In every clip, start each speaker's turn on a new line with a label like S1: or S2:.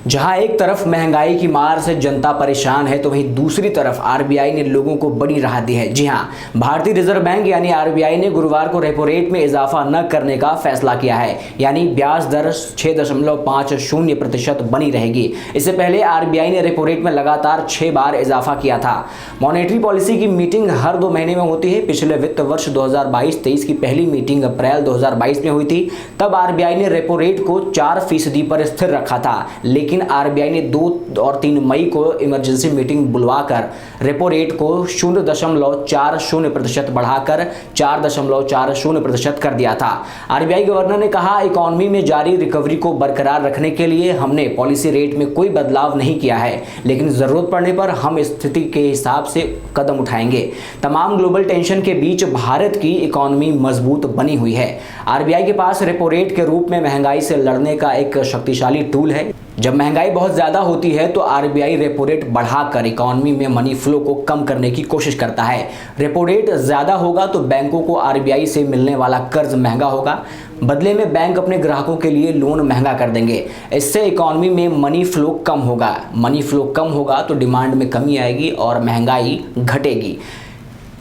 S1: जहां एक तरफ महंगाई की मार से जनता परेशान है तो वहीं दूसरी तरफ आरबीआई ने लोगों को बड़ी राहत दी है। जी हां, भारतीय रिजर्व बैंक यानी आरबीआई ने गुरुवार को रेपो रेट में इजाफा न करने का फैसला किया है, यानी ब्याज दर 6.50% बनी रहेगी। इससे पहले आरबीआई ने रेपो रेट में लगातार 6 बार इजाफा किया था। मॉनेटरी पॉलिसी की मीटिंग हर 2 महीने में होती है। पिछले वित्त वर्ष 2022-23 की पहली मीटिंग अप्रैल 2022 में हुई थी। तब आरबीआई ने रेपो रेट को 4% पर स्थिर रखा था, लेकिन आरबीआई ने 2 और 3 मई को इमरजेंसी मीटिंग बुलवाकर रेपो रेट को 0.40% बढ़ाकर 4.40% कर दिया था। आरबीआई गवर्नर ने कहा, इकोनॉमी में जारी रिकवरी को बरकरार रखने के लिए हमने पॉलिसी रेट में कोई बदलाव नहीं किया है, लेकिन जरूरत पड़ने पर हम स्थिति के हिसाब से कदम उठाएंगे। तमाम ग्लोबल टेंशन के बीच भारत की इकोनॉमी मजबूत बनी हुई है। आरबीआई के पास रेपो रेट के रूप में महंगाई से लड़ने का एक शक्तिशाली टूल है। जब महंगाई बहुत ज्यादा होती है तो आरबीआई रेपो रेट बढ़ाकर इकोनॉमी में मनी फ्लो को कम करने की कोशिश करता है। रेपो रेट ज्यादा होगा तो बैंकों को आरबीआई से मिलने वाला कर्ज महंगा होगा। बदले में बैंक अपने ग्राहकों के लिए लोन महंगा कर देंगे। इससे इकोनॉमी में मनी फ्लो कम होगा। मनी फ्लो कम होगा तो डिमांड में कमी आएगी और महंगाई घटेगी।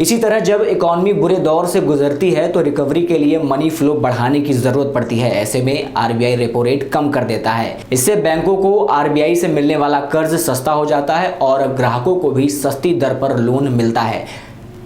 S1: इसी तरह जब इकोनॉमी बुरे दौर से गुजरती है तो रिकवरी के लिए मनी फ्लो बढ़ाने की जरूरत पड़ती है। ऐसे में आरबीआई रेपो रेट कम कर देता है। इससे बैंकों को आरबीआई से मिलने वाला कर्ज सस्ता हो जाता है और ग्राहकों को भी सस्ती दर पर लोन मिलता है।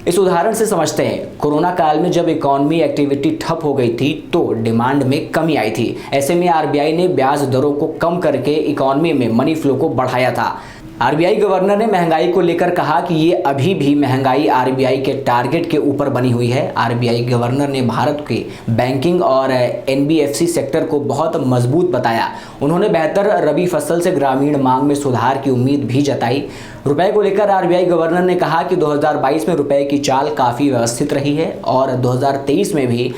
S1: इस उदाहरण से समझते हैं, कोरोना काल में जब इकोनॉमी एक्टिविटी ठप हो गई थी तो डिमांड में कमी आई थी। ऐसे में आरबीआई ने ब्याज दरों को कम करके इकोनॉमी में मनी फ्लो को बढ़ाया था। आरबीआई गवर्नर ने महंगाई को लेकर कहा कि ये अभी भी महंगाई आरबीआई के टारगेट के ऊपर बनी हुई है। आरबीआई गवर्नर ने भारत के बैंकिंग और एनबीएफसी सेक्टर को बहुत मजबूत बताया। उन्होंने बेहतर रबी फसल से ग्रामीण मांग में सुधार की उम्मीद भी जताई। रुपए को लेकर आरबीआई गवर्नर ने कहा कि 2022 में रुपए की चाल काफ़ी व्यवस्थित रही है और 2023 में भी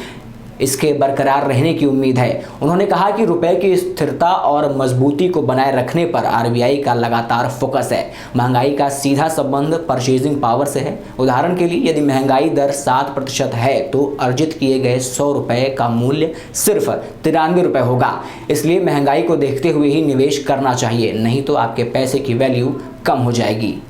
S1: इसके बरकरार रहने की उम्मीद है। उन्होंने कहा कि रुपए की स्थिरता और मजबूती को बनाए रखने पर आरबीआई का लगातार फोकस है। महंगाई का सीधा संबंध परचेजिंग पावर से है। उदाहरण के लिए यदि महंगाई दर 7% है तो अर्जित किए गए 100 रुपए का मूल्य सिर्फ 93 रुपए होगा। इसलिए महंगाई को देखते हुए ही निवेश करना चाहिए, नहीं तो आपके पैसे की वैल्यू कम हो जाएगी।